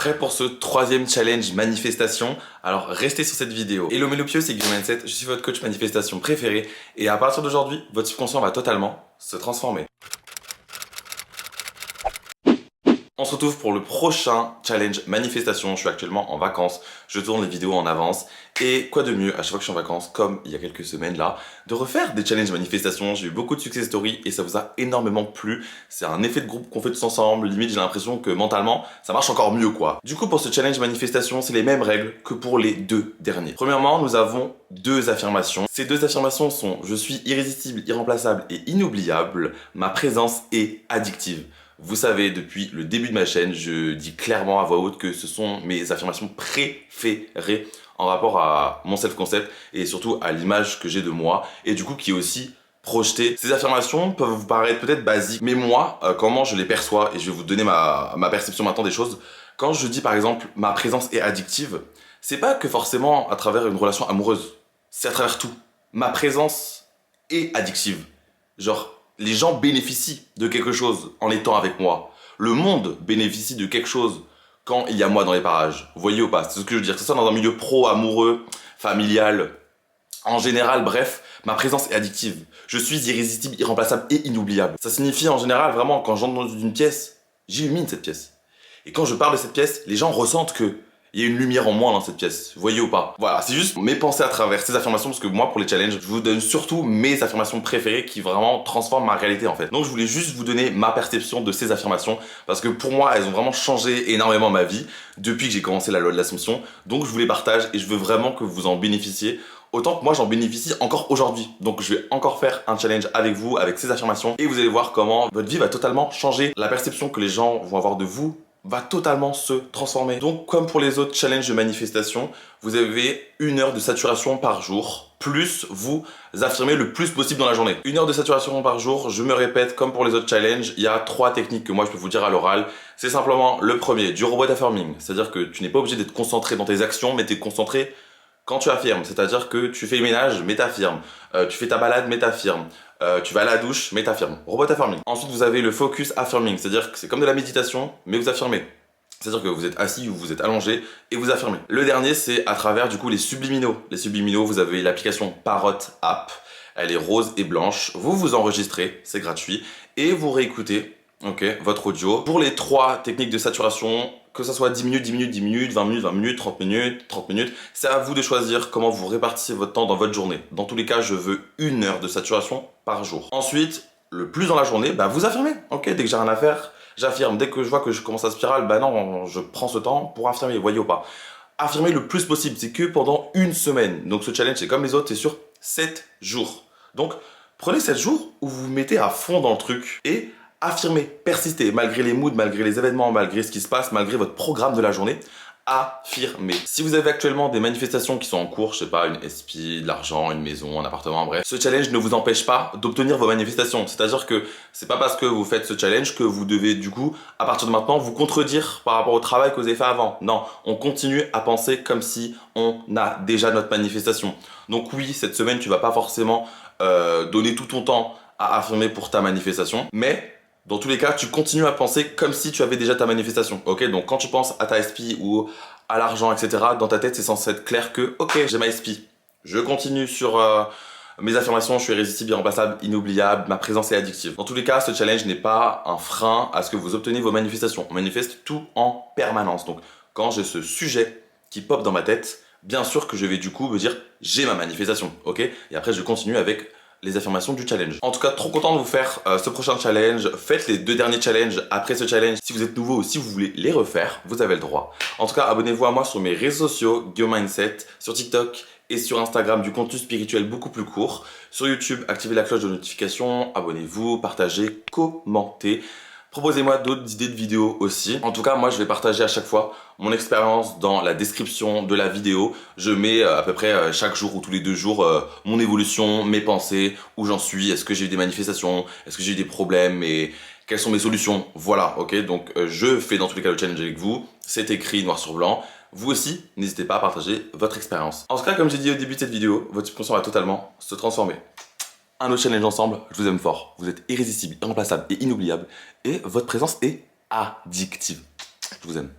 Prêt pour ce troisième challenge manifestation? Alors restez sur cette vidéo. Hello Mélopio, c'est Guillaume Mindset, je suis votre coach manifestation préféré et à partir d'aujourd'hui, votre subconscient va totalement se transformer. On se retrouve pour le prochain challenge manifestation. Je suis actuellement en vacances, je tourne les vidéos en avance. Et quoi de mieux à chaque fois que je suis en vacances, comme il y a quelques semaines là, de refaire des challenges manifestation. J'ai eu beaucoup de success stories et ça vous a énormément plu. C'est un effet de groupe qu'on fait tous ensemble. Limite, j'ai l'impression que mentalement, ça marche encore mieux quoi. Du coup, pour ce challenge manifestation, c'est les mêmes règles que pour les deux derniers. Premièrement, nous avons deux affirmations. Ces deux affirmations sont: je suis irrésistible, irremplaçable et inoubliable. Ma présence est addictive. Vous savez, depuis le début de ma chaîne, je dis clairement à voix haute que ce sont mes affirmations préférées en rapport à mon self-concept et surtout à l'image que j'ai de moi et du coup qui est aussi projetée. Ces affirmations peuvent vous paraître peut-être basiques, mais moi, comment je les perçois, et je vais vous donner ma perception maintenant des choses. Quand je dis par exemple ma présence est addictive, c'est pas que forcément à travers une relation amoureuse, c'est à travers tout. Ma présence est addictive. Genre, les gens bénéficient de quelque chose en étant avec moi. Le monde bénéficie de quelque chose quand il y a moi dans les parages. Vous voyez ou pas? C'est ce que je veux dire. Que ce soit dans un milieu pro, amoureux, familial, en général, bref, ma présence est addictive. Je suis irrésistible, irremplaçable et inoubliable. Ça signifie en général, vraiment, quand j'entre dans une pièce, j'illumine cette pièce. Et quand je parle de cette pièce, les gens ressentent que il y a une lumière en moins dans cette pièce, vous voyez ou pas? Voilà, c'est juste mes pensées à travers ces affirmations, parce que moi, pour les challenges, je vous donne surtout mes affirmations préférées qui vraiment transforment ma réalité en fait. Donc je voulais juste vous donner ma perception de ces affirmations, parce que pour moi, elles ont vraiment changé énormément ma vie depuis que j'ai commencé la loi de l'Assomption. Donc je vous les partage et je veux vraiment que vous en bénéficiez. Autant que moi j'en bénéficie encore aujourd'hui. Donc je vais encore faire un challenge avec vous, avec ces affirmations, et vous allez voir comment votre vie va totalement changer. La perception que les gens vont avoir de vous va totalement se transformer. Donc comme pour les autres challenges de manifestation, vous avez 1 heure de saturation par jour, plus vous affirmez le plus possible dans la journée. 1 heure de saturation par jour, je me répète, comme pour les autres challenges, il y a 3 techniques que moi je peux vous dire à l'oral. C'est simplement le premier, du robot affirming, c'est-à-dire que tu n'es pas obligé d'être concentré dans tes actions, mais tu es concentré quand tu affirmes, c'est-à-dire que tu fais le ménage, mais t'affirmes. Tu fais ta balade, mais t'affirmes. Tu vas à la douche, mais t'affirmes. Robot affirming. Ensuite, vous avez le focus affirming, c'est-à-dire que c'est comme de la méditation, mais vous affirmez. C'est-à-dire que vous êtes assis ou vous êtes allongé et vous affirmez. Le dernier, c'est à travers du coup les subliminaux. Les subliminaux, vous avez l'application Parrot App. Elle est rose et blanche. Vous vous enregistrez, c'est gratuit, et vous réécoutez votre audio. Pour les 3 techniques de saturation, que ça soit 10 minutes, 10 minutes, 10 minutes, 20 minutes, 20 minutes, 30 minutes, 30 minutes, c'est à vous de choisir comment vous répartissez votre temps dans votre journée. Dans tous les cas, je veux 1 heure de saturation par jour. Ensuite, le plus dans la journée, vous affirmez. Dès que j'ai rien à faire, j'affirme. Dès que je vois que je commence à spirale, non, je prends ce temps pour affirmer, voyez ou pas. Affirmer le plus possible, c'est que pendant 1 semaine. Donc ce challenge, c'est comme les autres, c'est sur 7 jours. Donc, prenez 7 jours où vous vous mettez à fond dans le truc et affirmez, persistez, malgré les moods, malgré les événements, malgré ce qui se passe, malgré votre programme de la journée. Affirmez. Si vous avez actuellement des manifestations qui sont en cours, je sais pas, une SP, de l'argent, une maison, un appartement, bref, ce challenge ne vous empêche pas d'obtenir vos manifestations. C'est-à-dire que c'est pas parce que vous faites ce challenge que vous devez du coup, à partir de maintenant, vous contredire par rapport au travail que vous avez fait avant. Non, on continue à penser comme si on a déjà notre manifestation. Donc oui, cette semaine, tu vas pas forcément donner tout ton temps à affirmer pour ta manifestation, mais dans tous les cas, tu continues à penser comme si tu avais déjà ta manifestation. Donc quand tu penses à ta SP ou à l'argent, etc., dans ta tête, c'est censé être clair que, j'ai ma SP. Je continue sur mes affirmations, je suis irrésistible, irremplaçable, inoubliable, ma présence est addictive. Dans tous les cas, ce challenge n'est pas un frein à ce que vous obteniez vos manifestations. On manifeste tout en permanence. Donc quand j'ai ce sujet qui pop dans ma tête, bien sûr que je vais du coup me dire, j'ai ma manifestation, Et après, je continue avec les affirmations du challenge. En tout cas, trop content de vous faire ce prochain challenge. Faites les 2 derniers challenges après ce challenge. Si vous êtes nouveau ou si vous voulez les refaire, vous avez le droit. En tout cas, abonnez-vous à moi sur mes réseaux sociaux, Guillaume Mindset, sur TikTok et sur Instagram, du contenu spirituel beaucoup plus court. Sur YouTube, activez la cloche de notification, abonnez-vous, partagez, commentez. Proposez-moi d'autres idées de vidéos aussi. En tout cas, moi, je vais partager à chaque fois mon expérience dans la description de la vidéo. Je mets à peu près chaque jour ou tous les 2 jours mon évolution, mes pensées, où j'en suis, est-ce que j'ai eu des manifestations, est-ce que j'ai eu des problèmes et quelles sont mes solutions. Voilà, donc je fais dans tous les cas le challenge avec vous. C'est écrit noir sur blanc. Vous aussi, n'hésitez pas à partager votre expérience. En tout cas, comme j'ai dit au début de cette vidéo, votre subconscient va totalement se transformer. Un autre challenge ensemble, je vous aime fort. Vous êtes irrésistible, irremplaçable et inoubliable. Et votre présence est addictive. Je vous aime.